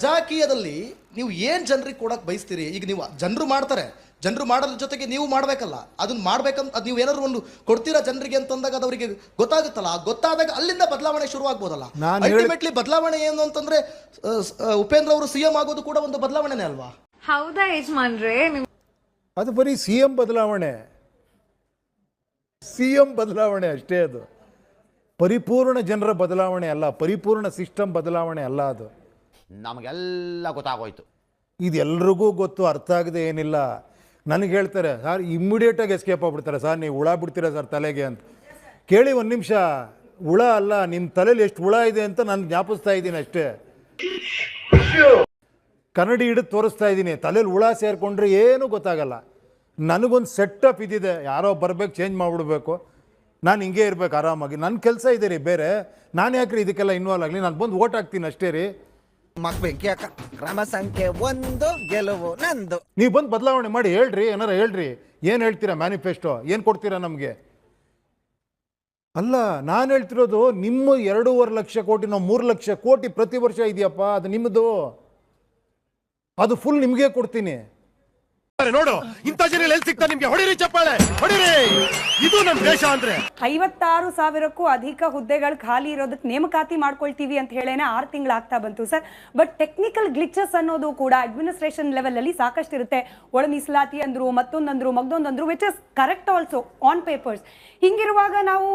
ರಾಜಕೀಯದಲ್ಲಿ ನೀವು ಏನು ಜನರಿಗೆ ಕೊಡಕ್ಕೆ ಬಯಸ್ತೀರಿ? ಈಗ ನೀವು ಜನರು ಮಾಡ್ತಾರೆ, ಜನರು ಮಾಡೋದ್ರ ಜೊತೆಗೆ ನೀವು ಮಾಡಬೇಕಲ್ಲ. ಅದನ್ನ ಮಾಡ್ಬೇಕಂತ ಅದು ನೀವು ಏನಾದ್ರು ಒಂದು ಕೊಡ್ತೀರಾ ಜನರಿಗೆ ಅಂತಂದಾಗ ಅದು ಅವರಿಗೆ ಗೊತ್ತಾಗುತ್ತಲ್ಲ. ಗೊತ್ತಾದಾಗ ಅಲ್ಲಿಂದ ಬದಲಾವಣೆ ಶುರು ಆಗ್ಬೋದಲ್ಲ. ಅಲ್ಟಿಮೇಟ್ಲಿ ಬದಲಾವಣೆ ಏನು ಅಂತಂದ್ರೆ ಉಪೇಂದ್ರ ಅವರು ಸಿಎಂ ಆಗೋದು ಕೂಡ ಒಂದು ಬದಲಾವಣೆನೇ ಅಲ್ವಾ? ಹೌದಾ ಯಜಮಾನ್ರೆ? ಅದು ಬರೀ ಸಿಎಂ ಬದಲಾವಣೆ ಅಷ್ಟೇ. ಅದು ಪರಿಪೂರ್ಣ ಜನರ ಬದಲಾವಣೆ ಅಲ್ಲ, ಪರಿಪೂರ್ಣ ಸಿಸ್ಟಮ್ ಬದಲಾವಣೆ ಅಲ್ಲ. ಅದು ನಮಗೆಲ್ಲ ಗೊತ್ತಾಗೋಯ್ತು. ಇದೆಲ್ರಿಗೂ ಗೊತ್ತು, ಅರ್ಥ ಆಗದೆ ಏನಿಲ್ಲ. ನನಗೆ ಹೇಳ್ತಾರೆ ಸರ್, ಇಮ್ಮಿಡಿಯೇಟಾಗಿ ಎಸ್ಕೇಪ್ ಆಗ್ಬಿಡ್ತಾರೆ, ಸರ್ ನೀವು ಹುಳ ಬಿಡ್ತೀರಾ ಸರ್ ತಲೆಗೆ ಅಂತ. ಕೇಳಿ ಒಂದು ನಿಮಿಷ, ಹುಳ ಅಲ್ಲ, ನಿಮ್ಮ ತಲೆಯಲ್ಲಿ ಎಷ್ಟು ಹುಳ ಇದೆ ಅಂತ ನಾನು ಜ್ಞಾಪಿಸ್ತಾ ಇದ್ದೀನಿ ಅಷ್ಟೇ. ಕನ್ನಡಿ ಹಿಡಿದು ತೋರಿಸ್ತಾ ಇದ್ದೀನಿ. ತಲೆಯಲ್ಲಿ ಹುಳ ಸೇರಿಕೊಂಡ್ರೆ ಏನೂ ಗೊತ್ತಾಗಲ್ಲ. ನನಗೊಂದು ಸೆಟಪ್ ಇದಿದೆ, ಯಾರೋ ಬರಬೇಕು, ಚೇಂಜ್ ಮಾಡಿಬಿಡ್ಬೇಕು, ನಾನು ಹಿಂಗೆ ಇರಬೇಕು ಆರಾಮಾಗಿ. ನನ್ನ ಕೆಲಸ ಇದೆ ರೀ ಬೇರೆ. ನಾನು ಯಾಕ್ರಿ ಇದಕ್ಕೆಲ್ಲ ಇನ್ವಾಲ್ವ್ ಆಗಲಿ? ನಾನು ಬಂದು ಓಟ್ ಹಾಕ್ತೀನಿ ಅಷ್ಟೇ ರೀ. ಕ್ರಮ ಸಂಖ್ಯೆ 1 ಗೆಲುವು ನಂದು. ನೀವು ಬಂದು ಬದಲಾವಣೆ ಮಾಡಿ ಹೇಳ್ರಿ, ಏನಾರ ಹೇಳ್ರಿ. ಏನು ಹೇಳ್ತೀರಾ? ಮ್ಯಾನಿಫೆಸ್ಟೋ ಏನು ಕೊಡ್ತೀರಾ ನಮಗೆ? ಅಲ್ಲ, ನಾನು ಹೇಳ್ತಿರೋದು ನಿಮ್ಮ 2.5 ಲಕ್ಷ ಕೋಟಿ, ನಾವು 3 ಲಕ್ಷ ಕೋಟಿ ಪ್ರತಿ ವರ್ಷ ಇದೆಯಪ್ಪ, ಅದು ನಿಮ್ಮದು. ಅದು ಫುಲ್ ನಿಮಗೆ ಕೊಡ್ತೀನಿ. ನೋಡು, ಇಂಥ ಜನ ಎಲ್ಲಿ ಸಿಗ್ತಾ ನಿಮ್ಗೆ? ಹೊಡಿರಿ ಚಪ್ಪಾಳೆ, ಹೊಡಿರಿ. ಇದು ನಮ್ಮ ದೇಶ ಅಂದ್ರೆ. 56,000ಕ್ಕೂ ಅಧಿಕ ಹುದ್ದೆಗಳು ಖಾಲಿ ಇರೋದಕ್ಕೆ ನೇಮಕಾತಿ ಮಾಡ್ಕೊಳ್ತೀವಿ ಅಂತ ಹೇಳೇನೆ 6 ತಿಂಗಳು ಆಗ್ತಾ ಬಂತು ಸರ್. ಬಟ್ ಟೆಕ್ನಿಕಲ್ ಗ್ಲಿಚಸ್ ಅನ್ನೋದು ಕೂಡ ಅಡ್ಮಿನಿಸ್ಟ್ರೇಷನ್ ಲೆವೆಲ್ ಅಲ್ಲಿ ಸಾಕಷ್ಟು ಇರುತ್ತೆ. ಒಳ ಮೀಸಲಾತಿ ಅಂದ್ರು, ಮತ್ತೊಂದಂದ್ರು, ಮಗ್ದೊಂದಂದ್ರು, which is correct also on papers. ಹಿಂಗಿರುವಾಗ ನಾವು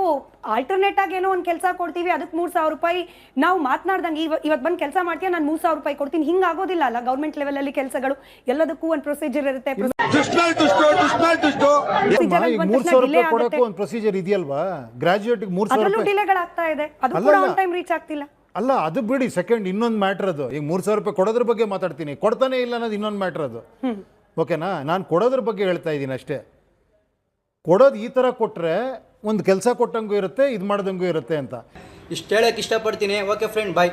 ಆಲ್ಟರ್ನೇಟ್ ಆಗಿ ಏನೋ ಒಂದು ಕೆಲಸ ಕೊಡ್ತೀವಿ, ಅದಕ್ಕೆ 3,000 ರೂಪಾಯಿ ನಾವು ಮಾತನಾಡ್ದಂಗೆ ಇವತ್ತು ಬಂದು ಕೆಲಸ ಮಾಡ್ತೀಯ, ನಾನು 3,000 ರೂಪಾಯಿ ಕೊಡ್ತೀನಿ, ಹಿಂಗೆ ಆಗೋದಿಲ್ಲ ಅಲ್ಲ. ಗೌರ್ಮೆಂಟ್ ಲೆವೆಲ್ ಅಲ್ಲಿ ಕೆಲಸಗಳು ಎಲ್ಲದಕ್ಕೂ ಒಂದು ಪ್ರೊಸೀಜರ್ ಇರುತ್ತೆ. 3,000 ರೂಪಾಯಿ ಕೊಡೋಕ್ಕೂ ಒಂದು ಪ್ರೊಸೀಜರ್ ಇದೆಯಲ್ವಾ? ಗ್ರಾಜುಯೇಟ್ಗೆ 3,000 ರೂಪಾಯಿ ಡಿಲೇಗಳಾಗ್ತಾ ಇದೆ, ಅದು ಕೂಡ ಆನ್ ಟೈಮ್ ರೀಚ್ ಆಗ್ತಿಲ್ಲ. ಅಲ್ಲ, ಅದು ಬಿಡಿ. ಸೆಕೆಂಡ್ ಇನ್ನೊಂದು ಮ್ಯಾಟ್ರ್ ಅದು. ಈಗ 3,000 ರೂಪಾಯಿ ಕೊಡೋದ್ರ ಬಗ್ಗೆ ಮಾತಾಡ್ತೀನಿ, ಕೊಡ್ತಾನೆ ಇಲ್ಲ ಅನ್ನೋದು ಇನ್ನೊಂದು ಮ್ಯಾಟ್ರ್ ಅದು. ಓಕೆನಾ? ನಾನು ಕೊಡೋದ್ರ ಬಗ್ಗೆ ಹೇಳ್ತಾ ಇದ್ದೀನಿ ಅಷ್ಟೇ. ಕೊಡೋದು ಈ ಥರ ಕೊಟ್ಟರೆ ಒಂದು ಕೆಲಸ ಕೊಟ್ಟಂಗೂ ಇರುತ್ತೆ, ಇದು ಮಾಡ್ದಂಗೂ ಇರುತ್ತೆ ಅಂತ ಇಷ್ಟು ಹೇಳಕ್ಕೆ ಇಷ್ಟಪಡ್ತೀನಿ. ಓಕೆ ಫ್ರೆಂಡ್, ಬಾಯ್.